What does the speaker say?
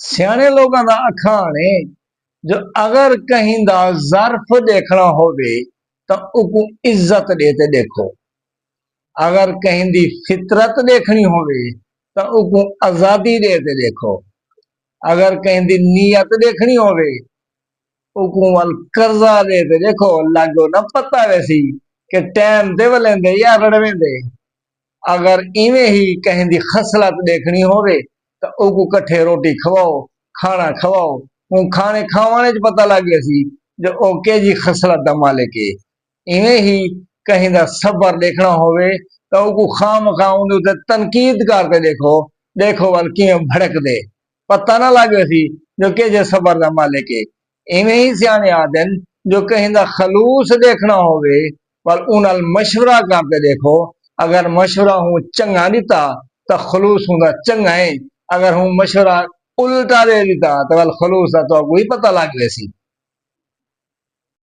सियाने लोगों का अखान है जो अगर कहीं दा ज़र्फ देखना होवे तो उको इज्जत देते देखो। अगर कहीं दी फितरत देखनी होवे तो उको आजादी देते देखो। अगर कहीं दी नीयत देखनी होवे उको वल कर्जा देते देखो। लागो ना पता वैसी कि टाइम दे वलेंदे या रड़वेंदे। अगर इवें ही कहीं दी खसलत देखनी होवे तो उको कट्ठे रोटी खवाओ, खाना खवाओ। वो खाने खावाने च पता लग गया सी जो ओ के जी खसलत दा मालिक है। इवें ही कहीं दा सबर देखना होवे तो उको खामखा उहदे उते तनकीद करके देखो। देखो वल किवें भड़क दे, पता ना लगे सी जो के जे सबर दा मालिक है। इवें ही सियाने आदन जो कहीं दा खलूस देखना होवे वल उनल मशवरा करके देखो। अगर मशवरा हूँ चंगा दिता तो खलूस हुंदा चंगा है। अगर हूँ मशवरा उल्टा दे दिता तो वल खलूस दा तो कोई पता लग गया सी।